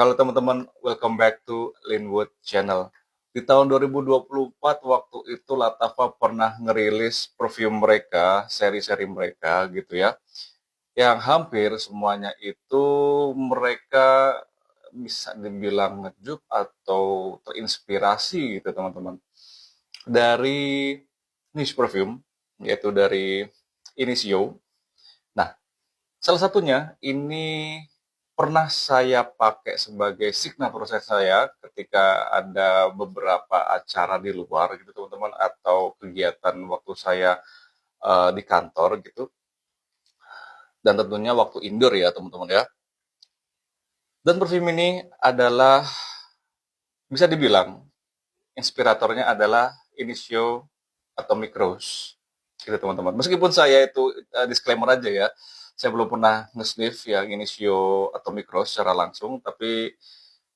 Halo teman-teman, welcome back to Linwood Channel. Di tahun 2024, waktu itu Latafa pernah ngerilis perfume mereka, seri-seri mereka gitu ya, yang hampir semuanya itu mereka bisa dibilang ngejup atau terinspirasi gitu teman-teman. Dari niche perfume, yaitu dari Initio. Nah, salah satunya ini pernah saya pakai sebagai signature saya ketika ada beberapa acara di luar gitu teman-teman, atau kegiatan waktu saya di kantor gitu, dan tentunya waktu indoor ya teman-teman ya. Dan perfume ini adalah, bisa dibilang inspiratornya adalah Initio Atomic Rose gitu teman-teman. Meskipun saya itu disclaimer aja ya, saya belum pernah nge-sniff yang Initio Atomic Rose secara langsung, tapi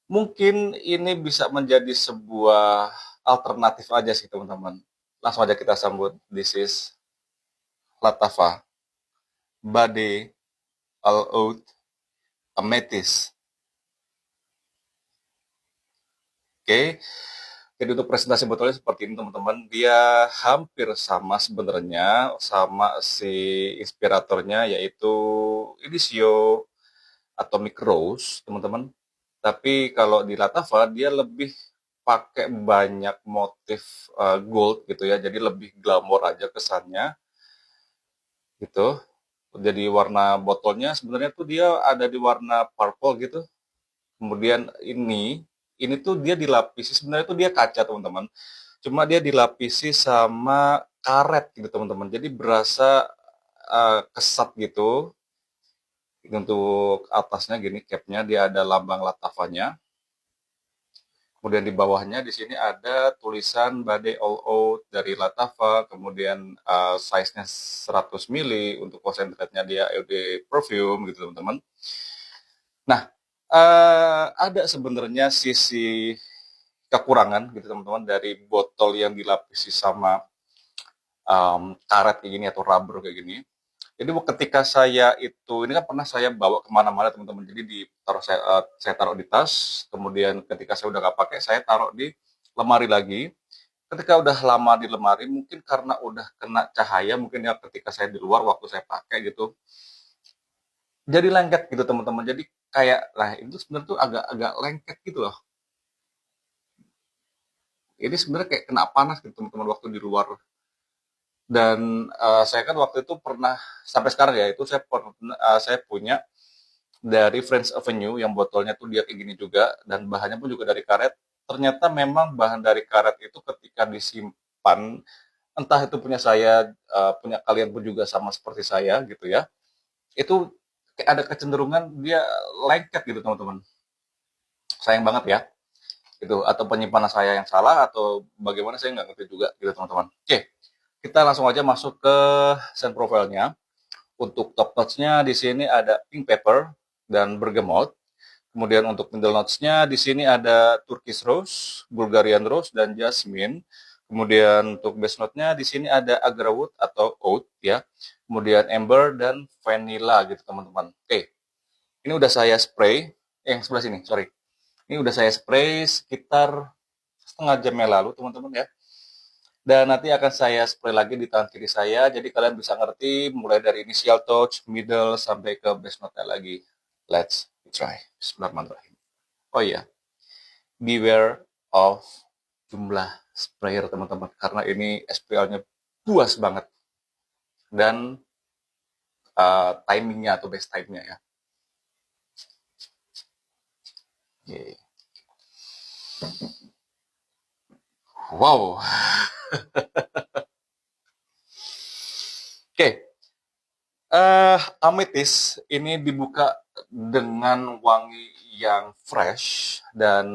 mungkin ini bisa menjadi sebuah alternatif aja sih teman-teman. Langsung aja kita sambut. This is Latafa Bade All Out Amethyst. Oke, jadi untuk presentasi botolnya seperti ini teman-teman. Dia hampir sama sebenarnya sama si inspiratornya, yaitu Initio Atomic Rose teman-teman. Tapi kalau di Latafa dia lebih pakai banyak motif gold gitu ya, jadi lebih glamor aja kesannya gitu. Jadi warna botolnya sebenarnya tuh dia ada di warna purple gitu. Kemudian ini tuh dia dilapisi, sebenarnya tuh dia kaca teman-teman. Cuma dia dilapisi sama karet gitu teman-teman. Jadi berasa kesat gitu. Untuk atasnya gini capnya dia ada lambang Latavanya. Kemudian di bawahnya di sini ada tulisan Bade All Out dari Latava, kemudian size-nya 100 mili, untuk konsentratnya dia EOD perfume gitu teman-teman. Nah, ada sebenarnya sisi kekurangan gitu teman-teman dari botol yang dilapisi sama karet kayak gini atau rubber kayak gini. Jadi ketika saya itu, ini kan pernah saya bawa kemana-mana teman-teman. Jadi saya taruh di tas, kemudian ketika saya udah nggak pakai, saya taruh di lemari lagi. Ketika udah lama di lemari, mungkin karena udah kena cahaya, mungkin ya ketika saya di luar waktu saya pakai gitu, jadi lengket gitu teman-teman. Jadi kayak, lah itu sebenarnya tuh agak-agak lengket gitu loh. Ini sebenarnya kayak kena panas gitu teman-teman waktu di luar. Dan saya kan waktu itu pernah, sampai sekarang ya, itu saya punya dari Friends Avenue yang botolnya tuh dia kayak gini juga, dan bahannya pun juga dari karet. Ternyata memang bahan dari karet itu ketika disimpan, entah itu punya saya, punya kalian pun juga sama seperti saya gitu ya, itu kayak ada kecenderungan dia lengket gitu teman-teman. Sayang banget ya, gitu. Atau penyimpanan saya yang salah atau bagaimana, saya nggak ngerti juga gitu teman-teman. Oke, kita langsung aja masuk ke scent profile-nya. Untuk top notes-nya di sini ada pink pepper dan bergamot. Kemudian untuk middle notes-nya di sini ada Turkish Rose, Bulgarian Rose, dan Jasmine. Kemudian untuk base note-nya di sini ada Agarwood atau Oud ya. Kemudian Amber dan Vanilla gitu teman-teman. Oke, ini udah saya spray. Yang sebelah sini, sorry. Ini udah saya spray sekitar setengah jam yang lalu teman-teman ya. Dan nanti akan saya spray lagi di tangan kiri saya. Jadi kalian bisa ngerti mulai dari initial touch, middle, sampai ke base note-nya lagi. Let's try. Bismillahirrahmanirrahim. Oh iya, beware of jumlah sprayer teman-teman, karena ini SPL-nya luas banget, dan timingnya atau best time-nya ya. Okay. Wow. Oke, okay. Amethyst ini dibuka dengan wangi yang fresh dan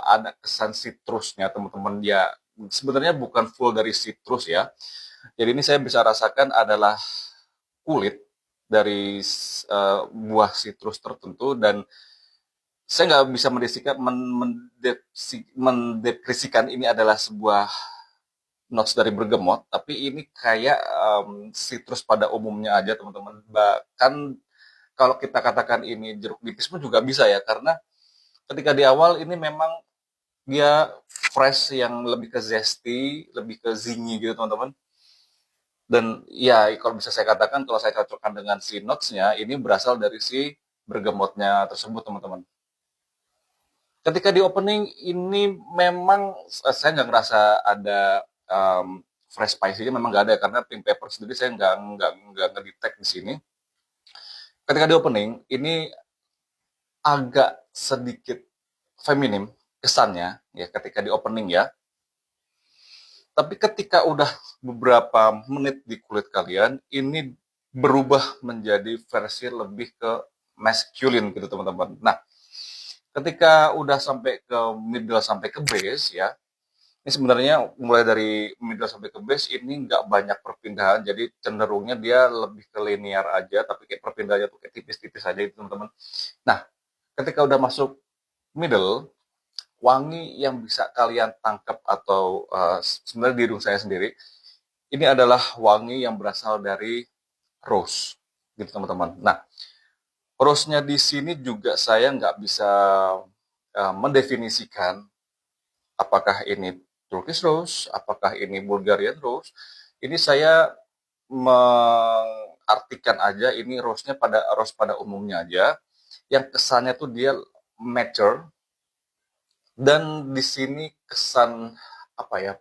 ada kesan citrusnya teman-teman. Dia sebenarnya bukan full dari citrus ya. Jadi ini saya bisa rasakan adalah kulit dari buah citrus tertentu, dan saya nggak bisa mendepresikan ini adalah sebuah notes dari bergamot, tapi ini kayak citrus pada umumnya aja teman-teman. Bahkan kalau kita katakan ini jeruk nipis pun juga bisa ya, karena ketika di awal ini memang dia fresh, yang lebih ke zesty, lebih ke zingy gitu teman-teman. Dan ya kalau bisa saya katakan, kalau saya cocokkan dengan si notes-nya, ini berasal dari si bergamotnya tersebut teman-teman. Ketika di opening ini memang saya nggak ngerasa ada fresh spicy-nya, memang nggak ada, karena pink pepper sendiri saya nggak ngedetect di sini. Ketika di opening ini agak sedikit feminim kesannya ya ketika di opening ya. Tapi ketika udah beberapa menit di kulit kalian, ini berubah menjadi versi lebih ke masculine gitu teman-teman. Nah, ketika udah sampai ke middle sampai ke base ya, ini sebenarnya mulai dari middle sampai ke base ini nggak banyak perpindahan, jadi cenderungnya dia lebih ke linear aja, tapi kayak perpindahannya tuh kayak tipis-tipis aja gitu teman-teman. Nah, ketika udah masuk middle, wangi yang bisa kalian tangkap atau sebenarnya di hidung saya sendiri, ini adalah wangi yang berasal dari rose, gitu teman-teman. Nah, rose-nya di sini juga saya nggak bisa mendefinisikan apakah ini Turkish rose, apakah ini Bulgarian rose. Ini saya mengartikan aja ini rose pada umumnya aja, yang kesannya tuh dia mature. Dan di sini kesan apa ya?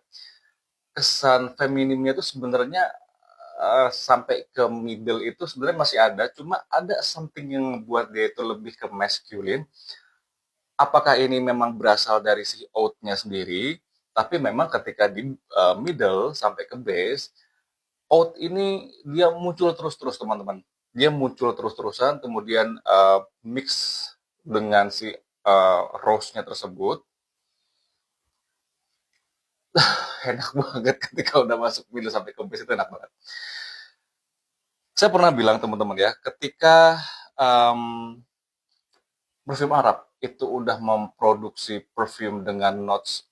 Kesan feminimnya itu sebenarnya sampai ke middle itu sebenarnya masih ada, cuma ada something yang membuat dia itu lebih ke masculine. Apakah ini memang berasal dari si oat-nya sendiri? Tapi memang ketika di middle sampai ke base, oat ini dia muncul terus-terus teman-teman. Dia muncul terus-terusan, kemudian mix dengan si rose-nya tersebut. Enak banget ketika udah masuk middle sampai ke base, itu enak banget. Saya pernah bilang teman-teman ya, ketika perfume Arab itu udah memproduksi perfume dengan notes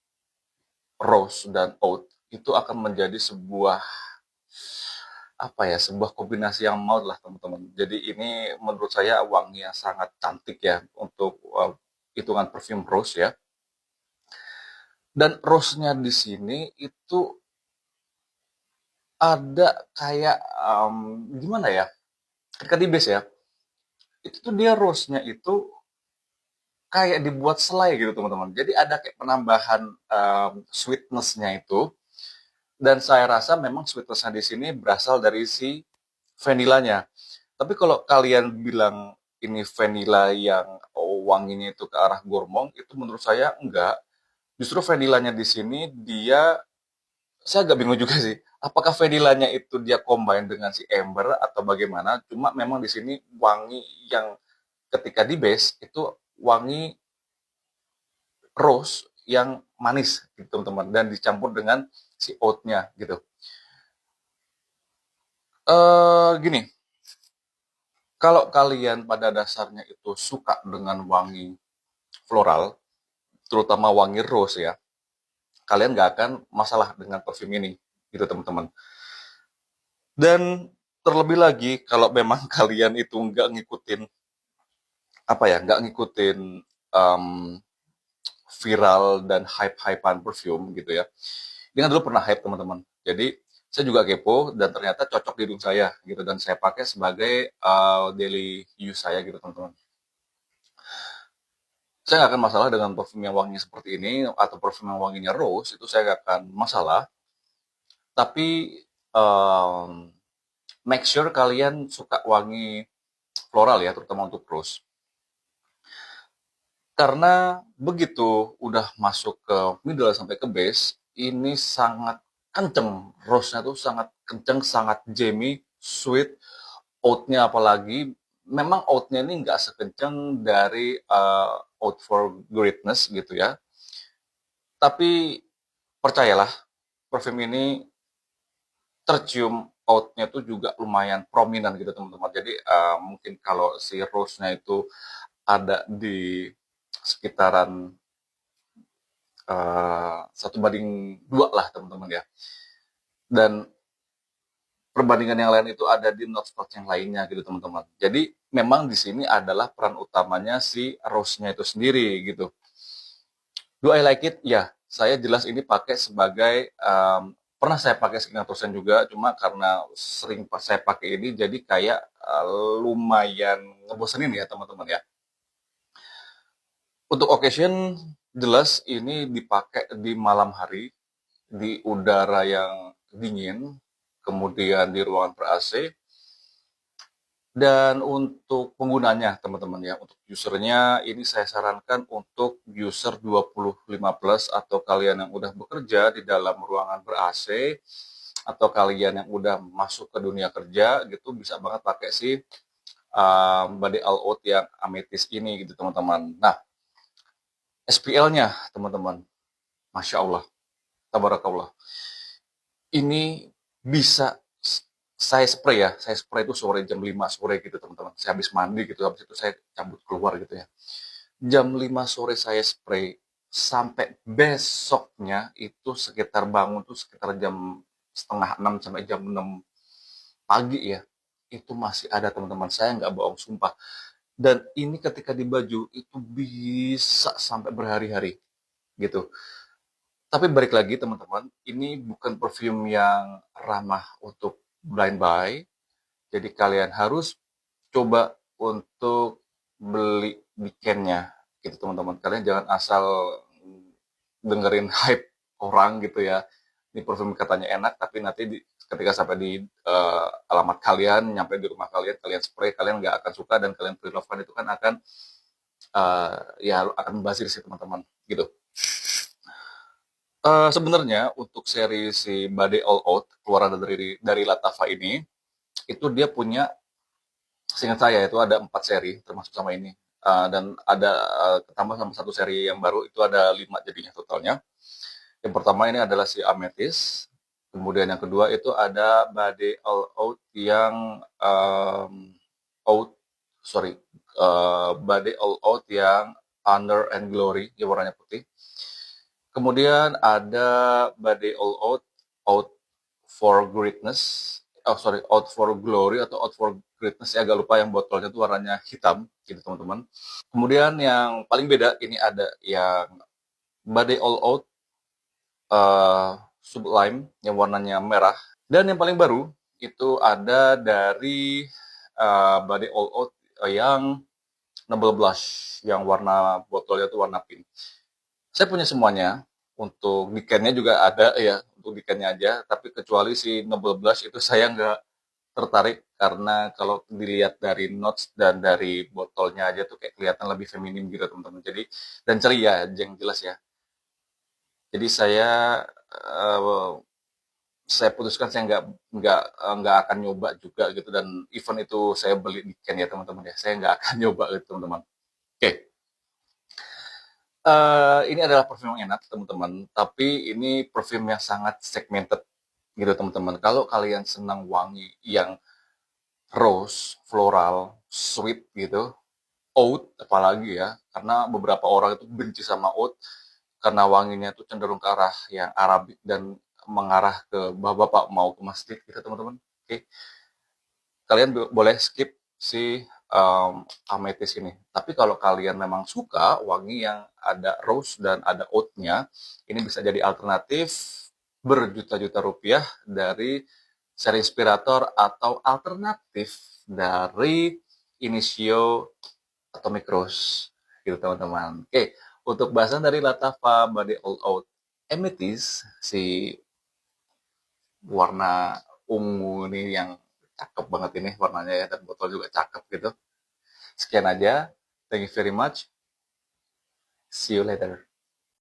rose dan oud, itu akan menjadi sebuah apa ya, sebuah kombinasi yang maut lah teman-teman. Jadi ini menurut saya wangi yang sangat cantik ya untuk hitungan perfume rose ya. Dan rose-nya di sini itu ada kayak gimana ya? Ketika di base ya, itu tuh dia rose-nya itu kayak dibuat selai gitu teman-teman. Jadi ada kayak penambahan sweetness-nya itu. Dan saya rasa memang sweetness-nya di sini berasal dari si vanilanya. Tapi kalau kalian bilang ini vanilla yang wanginya itu ke arah gourmand, itu menurut saya enggak. Justru vanilanya di sini dia, saya agak bingung juga sih. Apakah vanilanya itu dia combine dengan si amber atau bagaimana? Cuma memang di sini wangi yang ketika di base itu wangi rose yang manis gitu teman-teman, dan dicampur dengan si oatnya gitu. Gini, kalau kalian pada dasarnya itu suka dengan wangi floral, terutama wangi rose ya, kalian nggak akan masalah dengan parfum ini gitu teman-teman. Dan terlebih lagi kalau memang kalian itu nggak ngikutin apa ya, nggak ngikutin um, viral dan hype-hypean perfume gitu ya. Ini kan dulu pernah hype teman-teman. Jadi saya juga kepo dan ternyata cocok di hidung saya gitu, dan saya pakai sebagai daily use saya gitu teman-teman. Saya nggak akan masalah dengan parfum yang wanginya seperti ini atau parfum yang wanginya rose, itu saya nggak akan masalah. Tapi um, make sure kalian suka wangi floral ya, terutama untuk rose. Karena begitu udah masuk ke middle sampai ke base, ini sangat kenceng. Rose-nya tuh sangat kenceng, sangat jammy, sweet. Oat-nya apalagi, memang oat-nya ini nggak sekenceng dari Oat for Greatness gitu ya. Tapi percayalah, parfum ini tercium oat-nya tuh juga lumayan prominent gitu teman-teman. Jadi mungkin kalau si rose-nya itu ada di sekitaran 1:2 lah teman-teman ya. Dan perbandingan yang lain itu ada di notes-notes yang lainnya gitu teman-teman. Jadi memang di sini adalah peran utamanya si rose-nya itu sendiri gitu. Do I like it? Ya, saya jelas ini pakai sebagai pernah saya pakai Signature juga, cuma karena sering saya pakai ini jadi kayak lumayan ngebosenin ya teman-teman ya. Untuk occasion jelas ini dipakai di malam hari, di udara yang dingin, kemudian di ruangan ber-AC. Dan untuk penggunanya teman-teman ya, untuk usernya ini saya sarankan untuk user 25 plus atau kalian yang udah bekerja di dalam ruangan ber-AC atau kalian yang udah masuk ke dunia kerja gitu bisa banget pakai si Body All Out yang amethyst ini gitu teman-teman. Nah, SPL-nya teman-teman, Masya Allah, tabarakallah. Ini bisa saya spray ya, saya spray itu sore jam 5 sore gitu teman-teman. Saya habis mandi gitu, habis itu saya cabut keluar gitu ya. Jam 5 sore saya spray, sampai besoknya itu sekitar bangun tuh sekitar jam setengah 6 sampai jam 6 pagi ya. Itu masih ada teman-teman, saya nggak bohong sumpah. Dan ini ketika di baju itu bisa sampai berhari-hari gitu. Tapi balik lagi teman-teman, ini bukan perfume yang ramah untuk blind buy. Jadi kalian harus coba untuk beli weekendnya gitu teman-teman. Kalian jangan asal dengerin hype orang gitu ya. Ini parfum katanya enak, tapi nanti ketika sampai di alamat kalian, nyampe di rumah kalian, kalian spray, kalian nggak akan suka dan kalian pre-love itu kan akan ya akan membazir sih teman-teman gitu. Sebenarnya untuk seri si Body All Out keluaran dari Latafa ini itu dia punya, seingat saya itu ada 4 seri termasuk sama ini. Dan ada tambah sama 1 seri yang baru itu ada 5 jadinya totalnya. Yang pertama ini adalah si Amethyst, kemudian yang kedua itu ada Body All Out yang out sorry Body All Out yang Honor and Glory yang warnanya putih. Kemudian ada Body All Out, Out for Greatness, Out for Glory atau Out for Greatness, saya agak lupa, yang botolnya tuh warnanya hitam, gitu teman-teman. Kemudian yang paling beda ini ada yang Body All Out Sublime yang warnanya merah. Dan yang paling baru itu ada dari Body All Out yang Noble Blush yang warna botolnya tuh warna pink. Saya punya semuanya. Untuk weekendnya juga ada ya, untuk weekendnya aja. Tapi kecuali si Noble Blush itu saya nggak tertarik karena kalau dilihat dari notes dan dari botolnya aja tuh kayak kelihatan lebih feminim gitu teman-teman. Jadi dan ceria yang jelas ya. Jadi saya putuskan saya nggak akan nyoba juga gitu, dan event itu saya beli weekend ya teman-teman ya. Saya nggak akan nyoba gitu teman-teman. Oke. Ini adalah perfume yang enak teman-teman, tapi ini perfume yang sangat segmented gitu teman-teman. Kalau kalian senang wangi yang rose, floral, sweet gitu, oud apalagi ya, karena beberapa orang itu benci sama oud karena wanginya itu cenderung ke arah yang Arabik dan mengarah ke bapak-bapak mau ke masjid gitu teman-teman. Oke, kalian boleh skip si amethyst ini. Tapi kalau kalian memang suka wangi yang ada rose dan ada oud-nya, ini bisa jadi alternatif berjuta-juta rupiah dari seri inspirator atau alternatif dari Initio Atomic Rose gitu teman-teman. Oke, untuk bahasan dari Latafa Body All Out Amethyst, si warna ungu ini yang cakep banget ini warnanya ya, dan botol juga cakep gitu. Sekian aja. Thank you very much. See you later.